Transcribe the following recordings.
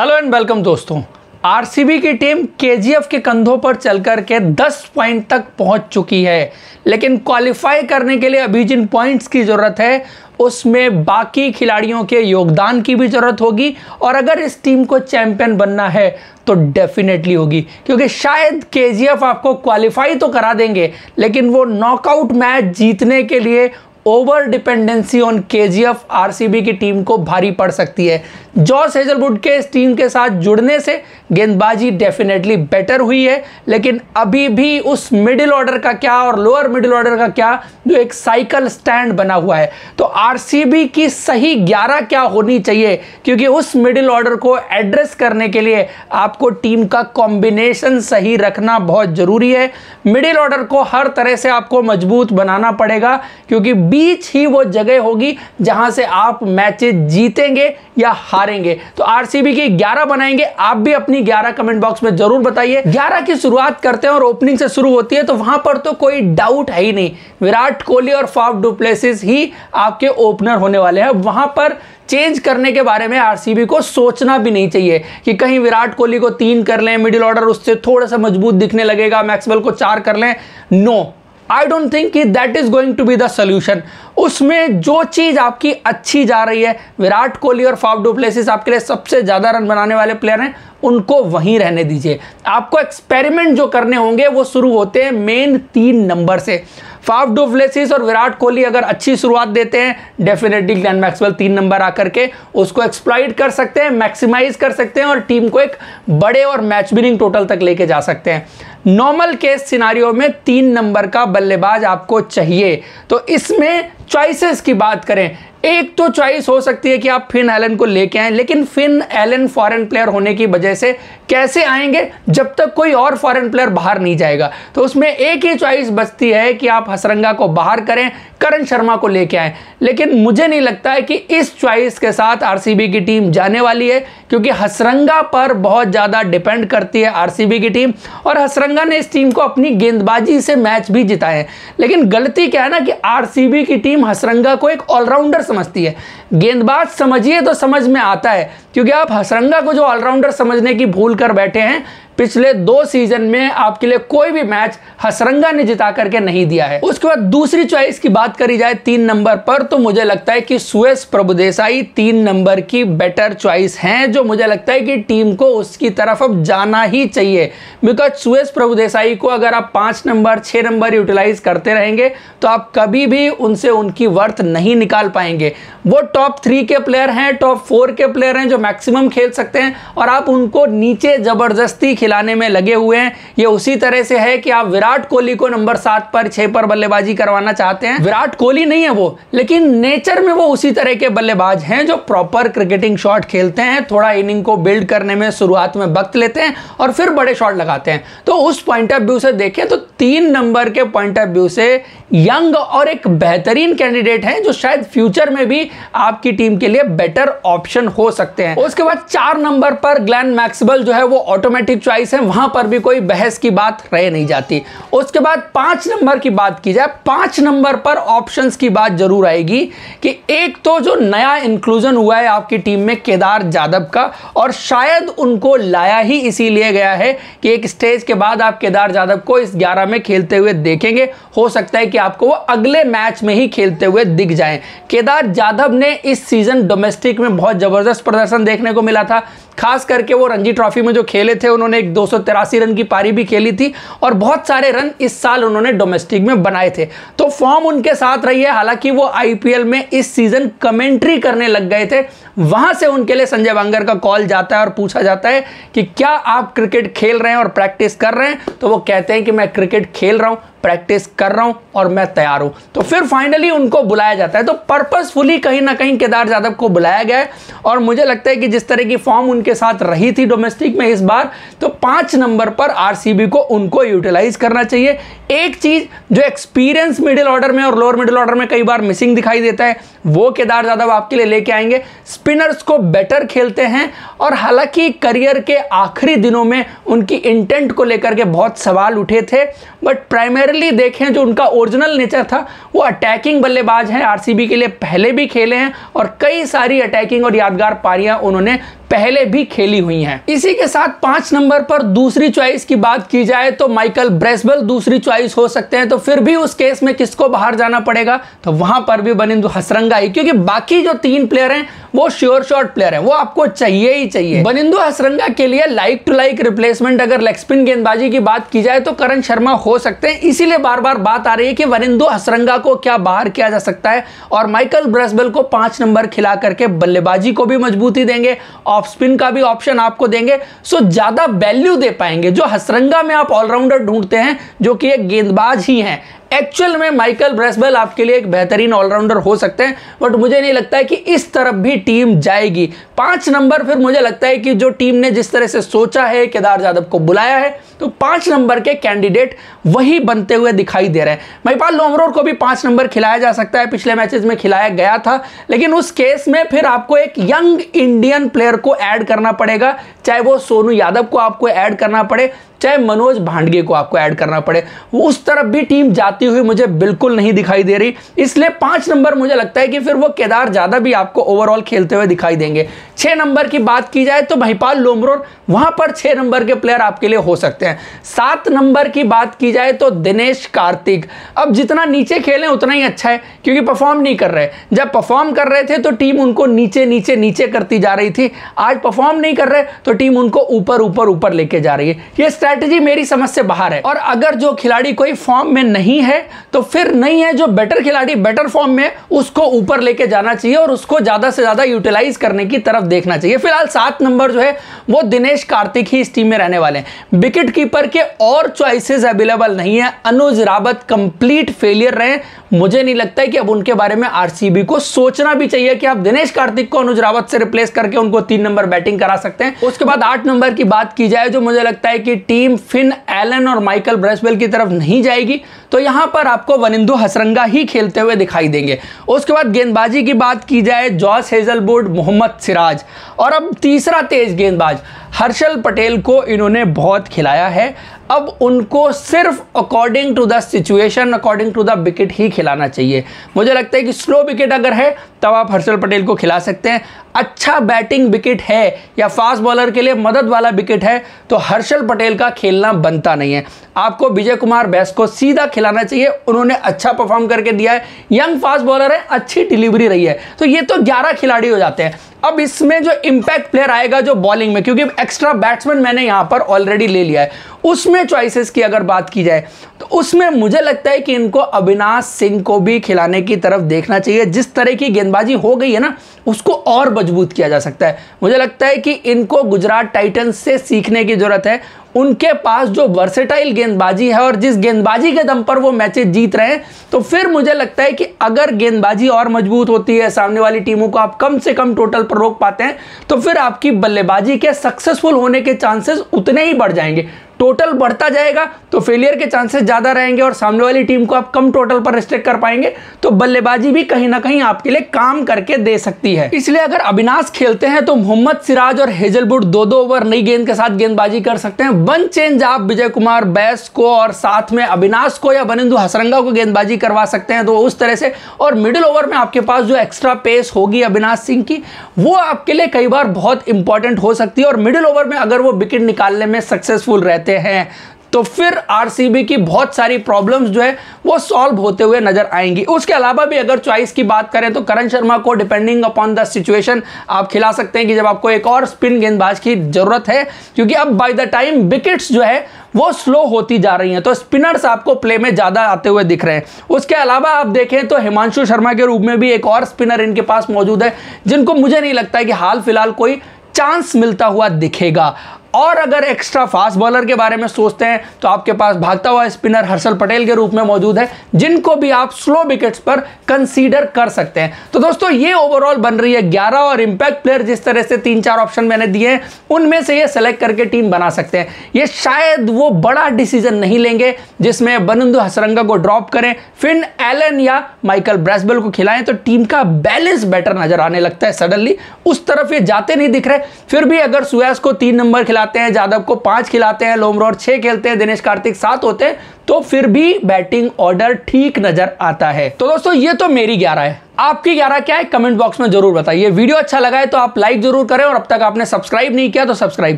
Hello and welcome दोस्तों। RCB की team KGF के कंधों पर चलकर के 10 पॉइंट तक पहुंच चुकी है, लेकिन क्वालिफाई करने के लिए अभी जिन पॉइंट्स की ज़रूरत है उसमें बाकी खिलाड़ियों के योगदान की भी ज़रूरत होगी। और अगर इस टीम को चैंपियन बनना है तो डेफिनेटली होगी, क्योंकि शायद केजीएफ आपको क्वालिफाई तो करा देंगे, लेकिन वो नॉकआउट मैच जीतने के लिए over dependency on KGF RCB की टीम को भारी पड़ सकती है। जॉस हेजलवुड के इस टीम के साथ जुड़ने से गेंदबाजी डेफिनेटली बेटर हुई है, लेकिन अभी भी उस मिडिल ऑर्डर का क्या और लोअर मिडिल ऑर्डर का क्या, जो एक साइकिल स्टैंड बना हुआ है। तो आरसीबी की सही 11 क्या होनी चाहिए, क्योंकि उस मिडिल ऑर्डर को एड्रेस करने के लिए आपको टीम का कॉम्बिनेशन सही रखना बहुत ज़रूरी है। मिडिल ऑर्डर को हर तरह से आपको मजबूत बनाना पड़ेगा, क्योंकि बीच ही वो जगह होगी जहां से आप मैचेस जीतेंगे या हारेंगे। तो आरसीबी की 11 बनाएंगे। आप भी अपनी 11 कमेंट बॉक्स में जरूर बताइए। 11 की शुरुआत करते हैं और ओपनिंग से शुरू होती है, तो वहां पर तो कोई डाउट है ही नहीं, विराट कोहली और फाफ डु प्लेसिस ही आपके ओपनर होने वाले हैं। वहां पर चेंज करने के बारे में आरसीबी को सोचना भी नहीं चाहिए कि कहीं विराट कोहली को 3 कर लें, मिडिल ऑर्डर उससे थोड़ा सा मजबूत दिखने लगेगा, मैक्सवेल को 4 कर लें। नो, आई डोंट थिंक कि that is going to be the solution. उसमें जो चीज़ आपकी अच्छी जा रही है, विराट कोहली और फाफ डु प्लेसिस आपके लिए सबसे ज़्यादा रन बनाने वाले प्लेयर हैं, उनको वहीं रहने दीजिए। आपको एक्सपेरिमेंट जो करने होंगे वो शुरू होते हैं मेन 3 नंबर से। फाफ डु प्लेसिस और विराट कोहली अगर अच्छी शुरुआत देते हैं, डेफिनेटली ग्लेन मैक्सवेल 3 नंबर आकर के उसको एक्सप्लॉइट कर सकते हैं, मैक्सिमाइज कर सकते हैं और टीम को एक बड़े और मैच विनिंग टोटल तक लेके जा सकते हैं। नॉर्मल केस सिनारियो में 3 नंबर का बल्लेबाज आपको चाहिए। तो इसमें चॉइसेस की बात करें, एक तो चॉइस हो सकती है कि आप फिन एलन को लेके आएं, लेकिन फिन एलन फॉरेन प्लेयर होने की वजह से कैसे आएंगे जब तक कोई और फॉरेन प्लेयर बाहर नहीं जाएगा। तो उसमें एक ही चॉइस बचती है कि आप हसरंगा को बाहर करें, करण शर्मा को लेके आएं। लेकिन मुझे नहीं लगता है कि इस चॉइस के साथ आरसीबी की टीम जाने वाली है, क्योंकि हसरंगा पर बहुत ज़्यादा डिपेंड करती है आरसीबी की टीम। और हसरंगा ने इस टीम को अपनी गेंदबाजी से मैच भी जिताए हैं। लेकिन गलती क्या है ना कि आरसीबी की टीम हसरंगा को एक ऑलराउंडर समझती है। गेंदबाज समझिए तो समझ में आता है, क्योंकि आप हसरंगा को जो ऑलराउंडर समझने की भूल कर बैठे हैं, पिछले 2 सीजन में आपके लिए कोई भी मैच हसरंगा ने जिता करके नहीं दिया है। उसके बाद दूसरी चॉइस की बात करी जाए 3 नंबर पर, तो मुझे लगता है कि सुयश प्रभुदेसाई 3 नंबर की बेटर चॉइस हैं, जो मुझे लगता है कि टीम को उसकी तरफ अब जाना ही चाहिए। बिकॉज सुयश प्रभुदेसाई को अगर आप 5 नंबर 6 नंबर यूटिलाइज करते रहेंगे तो आप कभी भी उनसे उनकी वर्थ नहीं निकाल पाएंगे। वो टॉप 3 के प्लेयर हैं, टॉप 4 के प्लेयर हैं जो मैक्सिमम खेल सकते हैं, और आप उनको नीचे जबरदस्ती खिलाने में लगे हुए हैं। ये उसी तरह से है कि आप विराट कोहली को नंबर 7 पर 6 पर बल्लेबाजी करवाना चाहते हैं। विराट कोहली नहीं है वो, लेकिन नेचर में वो उसी तरह के बल्लेबाज हैं जो प्रॉपर क्रिकेटिंग शॉट खेलते हैं, थोड़ा इनिंग को बिल्ड करने में शुरुआत में वक्त लेते हैं और फिर बड़े शॉट लगाते हैं। तो उस पॉइंट ऑफ व्यू से देखें तो 3 नंबर के पॉइंट ऑफ व्यू से यंग और एक बेहतरीन कैंडिडेट है, जो शायद फ्यूचर में भी आपकी टीम के लिए बेटर ऑप्शन हो सकते हैं। उसके बाद 4 नंबर पर ग्लेन मैक्सवेल जो है वो ऑटोमेटिक चॉइस है, वहां पर भी कोई बहस की बात रह नहीं जाती। उसके बाद 5 नंबर की बात की जाए, 5 नंबर पर ऑप्शंस की बात जरूर आएगी कि एक तो जो नया इंक्लूजन हुआ है आपकी टीम में केदार जाधव का, और शायद उनको लाया ही इसीलिए गया है कि एक स्टेज के बाद आप केदार जाधव को इस 11 में खेलते हुए देखेंगे। हो सकता है कि आपको वो अगले मैच में ही खेलते हुए दिख जाएं। केदार जाधव ने इस सीजन डोमेस्टिक में बहुत जबरदस्त प्रदर्शन देखने को मिला था, खास करके वो रणजी ट्रॉफी में जो खेले थे, उन्होंने एक 283 रन की पारी भी खेली थी और बहुत सारे रन इस साल उन्होंने डोमेस्टिक में बनाए थे। तो फॉर्म उनके साथ रही है। हालांकि वो आईपीएल में इस सीजन कमेंट्री करने लग गए थे, वहां से उनके लिए संजय वांगर का कॉल जाता है और पूछा जाता है कि क्या आप क्रिकेट खेल रहे हैं और प्रैक्टिस कर रहे हैं, तो वो कहते हैं कि मैं क्रिकेट खेल रहा हूं, प्रैक्टिस कर रहा हूं और मैं तैयार हूं। तो फिर फाइनली उनको बुलाया जाता है। तो पर्पसफुली कहीं ना कहीं केदार जाधव को बुलाया गया है, और मुझे लगता है कि जिस तरह की फॉर्म उनके साथ रही थी डोमेस्टिक में इस बार, तो 5 नंबर पर आरसीबी को उनको यूटिलाइज करना चाहिए। एक चीज जो एक्सपीरियंस मिडिल ऑर्डर में और लोअर मिडिल ऑर्डर में कई बार मिसिंग दिखाई देता है, वो केदार जाधव आपके लिए लेके आएंगे। स्पिनर्स को बेटर खेलते हैं, और हालांकि करियर के आखिरी दिनों में उनकी इंटेंट को लेकर के बहुत सवाल उठे थे, बट प्राइमरीली देखें जो उनका ओरिजिनल नेचर था वो अटैकिंग बल्लेबाज हैं। आरसीबी के लिए पहले भी खेले हैं और कई सारी अटैकिंग और यादगार पारियां उन्होंने पहले भी खेली हुई हैं। इसी के साथ 5 नंबर पर दूसरी चॉइस की बात की जाए तो माइकल ब्रेसवेल दूसरी चॉइस हो सकते हैं। तो फिर भी उस केस में किसको बाहर जाना पड़ेगा, तो वहां पर भी वनिंदु हसरंगा ही, क्योंकि बाकी जो 3 प्लेयर हैं वो श्योर शॉट प्लेयर हैं, वो आपको चाहिए ही चाहिए। वनिंदु हसरंगा के लिए लाइक टू लाइक रिप्लेसमेंट अगर लेग स्पिन गेंदबाजी की बात की जाए तो करण शर्मा हो सकते हैं। इसीलिए बार बार बात आ रही है कि वनिंदु हसरंगा को क्या बाहर किया जा सकता है, और माइकल ब्रेसवेल को 5 नंबर खिला करके बल्लेबाजी को भी मजबूती देंगे, ऑफ स्पिन का भी ऑप्शन आपको देंगे, सो ज्यादा वैल्यू दे पाएंगे। जो हसरंगा में आप ऑलराउंडर ढूंढते हैं जो कि एक गेंदबाज ही हैं, एक्चुअल में माइकल ब्रेसवेल आपके लिए एक बेहतरीन ऑलराउंडर हो सकते हैं, बट मुझे नहीं लगता है कि इस तरफ भी टीम जाएगी। 5 नंबर फिर मुझे लगता है कि जो टीम ने जिस तरह से सोचा है, केदार जाधव को बुलाया है, तो 5 नंबर के कैंडिडेट वही बनते हुए दिखाई दे रहे हैं। महिपाल लोमरोर को भी 5 नंबर खिलाया जा सकता है, पिछले मैचेस में खिलाया गया था, लेकिन उस केस में फिर आपको एक यंग इंडियन प्लेयर को ऐड करना पड़ेगा, चाहे वो सोनू यादव को आपको ऐड करना पड़े, चाहे मनोज भांडगे को आपको ऐड करना पड़े। उस तरफ भी टीम जाती हुई मुझे बिल्कुल नहीं दिखाई दे रही, इसलिए 5 नंबर मुझे लगता है कि फिर वो केदार जाधव भी आपको ओवरऑल खेलते हुए दिखाई देंगे। 6 नंबर की बात की जाए तो महिपाल लोमरोर, वहां पर 6 नंबर के प्लेयर आपके लिए हो सकते हैं। 7 नंबर की बात की जाए तो दिनेश कार्तिक, अब जितना नीचे खेलें उतना ही अच्छा है, क्योंकि परफॉर्म नहीं कर रहे। जब परफॉर्म कर रहे थे तो टीम उनको नीचे नीचे नीचे करती जा रही थी, आज परफॉर्म नहीं कर रहे तो टीम उनको ऊपर ऊपर ऊपर लेके जा रही है। ये स्ट्रैटेजी मेरी समझ से बाहर है, और अगर जो खिलाड़ी कोई फॉर्म में नहीं है तो फिर नहीं है, जो बेटर खिलाड़ी बेटर फॉर्म में, उसको ऊपर लेके जाना चाहिए और उसको ज्यादा से ज्यादा यूटिलाइज करने की तरफ देखना चाहिए। फिलहाल 7 नंबर जो है वो दिनेश कार्तिक ही इस टीम में रहने वाले हैं। विकेट कीपर के और चॉइसेस अवेलेबल नहीं है। अनुज रावत कंप्लीट फेलियर रहे, मुझे नहीं लगता है कि अब उनके बारे में आरसीबी को सोचना भी चाहिए कि आप दिनेश कार्तिक को अनुज रावत से रिप्लेस करके उनको 3 नंबर बैटिंग करा सकते हैं। उसके बाद 8 नंबर की बात की जाए, जो मुझे लगता है कि टीम फिन एलन और माइकल ब्रेसवेल की तरफ नहीं जाएगी, तो यहां पर आपको वनिंदु हसरंगा ही खेलते हुए दिखाई देंगे। उसके बाद गेंदबाजी की बात की जाए, जॉस हेजलवुड, मोहम्मद सिराज, और अब तीसरा तेज गेंदबाज हर्षल पटेल को इन्होंने बहुत खिलाया है। अब उनको सिर्फ according to the situation, according to the wicket ही खिलाना चाहिए। मुझे लगता है कि स्लो विकेट अगर है तब आप हर्षल पटेल को खिला सकते हैं। अच्छा बैटिंग विकेट है या फास्ट बॉलर के लिए मदद वाला विकेट है तो हर्षल पटेल का खेलना बनता नहीं है। आपको विजय कुमार बैस को सीधा खिलाना चाहिए, उन्होंने अच्छा परफॉर्म करके दिया है, यंग फास्ट बॉलर है, अच्छी डिलीवरी रही है, तो ये तो 11 खिलाड़ी हो जाते हैं। अब इसमें जो इंपैक्ट प्लेयर आएगा जो बॉलिंग में, क्योंकि एक्स्ट्रा बैट्समैन मैंने यहां पर ऑलरेडी ले लिया है, उसमें चॉइसेस की अगर बात की जाए तो उसमें मुझे लगता है कि इनको अविनाश सिंह को भी खिलाने की तरफ देखना चाहिए। जिस तरह की गेंदबाजी हो गई है ना, उसको और मजबूत किया जा सकता है। मुझे लगता है कि इनको गुजरात टाइटंस से सीखने की जरूरत है। उनके पास जो वर्सेटाइल गेंदबाजी है और जिस गेंदबाजी के दम पर वो मैचेस जीत रहे हैं, तो फिर मुझे लगता है कि अगर गेंदबाजी और मजबूत होती है, सामने वाली टीमों को आप कम से कम टोटल पर रोक पाते हैं, तो फिर आपकी बल्लेबाजी के सक्सेसफुल होने के चांसेस उतने ही बढ़ जाएंगे। टोटल बढ़ता जाएगा तो फेलियर के चांसेस ज्यादा रहेंगे और सामने वाली टीम को आप कम टोटल पर रिस्ट्रिक्ट कर पाएंगे, तो बल्लेबाजी भी कहीं ना कहीं आपके लिए काम करके दे सकती है। इसलिए अगर अविनाश खेलते हैं तो मोहम्मद सिराज और हेजलवुड 2-2 ओवर नई गेंद के साथ गेंदबाजी कर सकते हैं। वन चेंज आप विजय कुमार बैस को और साथ में अविनाश को या वनिंदु हसरंगा को गेंदबाजी करवा सकते हैं, तो उस तरह से। और मिडिल ओवर में आपके पास जो एक्स्ट्रा पेस होगी अविनाश सिंह की, वो आपके लिए कई बार बहुत इंपॉर्टेंट हो सकती है। और मिडिल ओवर में अगर वो विकेट निकालने में सक्सेसफुल रहते हैं तो फिर आरसीबी की बहुत सारी प्रॉब्लम्स जो है वो सॉल्व होते हुए नजर आएंगी। उसके अलावा भी अगर चॉइस की बात करें तो करण शर्मा को डिपेंडिंग अपॉन द सिचुएशन आप खिला सकते हैं कि जब आपको एक और स्पिन गेंदबाज की जरूरत है, क्योंकि अब बाय द टाइम विकेट्स जो है वो स्लो होती जा रही हैं, तो स्पिनर्स आपको प्ले में ज्यादा आते हुए दिख रहे हैं। उसके अलावा आप देखें तो हिमांशु शर्मा के रूप में भी एक और स्पिनर इनके पास मौजूद है, जिनको मुझे नहीं लगता है कि हाल फिलहाल कोई चांस मिलता हुआ दिखेगा। और अगर एक्स्ट्रा फास्ट बॉलर के बारे में सोचते हैं तो आपके पास भागता हुआ स्पिनर हर्षल पटेल के रूप में मौजूद है, जिनको भी आप स्लो विकेट्स पर कंसीडर कर सकते हैं। तो दोस्तों ये ओवरऑल बन रही है 11 और इंपैक्ट प्लेयर जिस तरह से 3-4 ऑप्शन मैंने दिए हैं उनमें से ये सेलेक्ट करके टीम बना सकते हैं। ये शायद वो बड़ा डिसीजन नहीं लेंगे जिसमें वनिंदु हसरंगा को ड्रॉप करें, फिन एलन या माइकल ब्रेसवेल को खिलाएं, तो टीम का बैलेंस बेटर नजर आने लगता है। सडनली उस तरफ ये जाते नहीं दिख रहे। फिर भी अगर सुयास को 3 नंबर खिला खिलाते हैं, यादव को 5 खिलाते हैं, लोमरोर 6 खेलते हैं, दिनेश कार्तिक 7 होते हैं, तो फिर भी बैटिंग ऑर्डर ठीक नजर आता है। तो दोस्तों ये तो मेरी 11 है, आपकी 11 क्या है कमेंट बॉक्स में जरूर बताइए। वीडियो अच्छा लगा है तो आप लाइक जरूर करें और अब तक आपने सब्सक्राइब नहीं किया तो सब्सक्राइब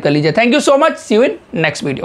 कर लीजिए। Thank you so much, see you in next video.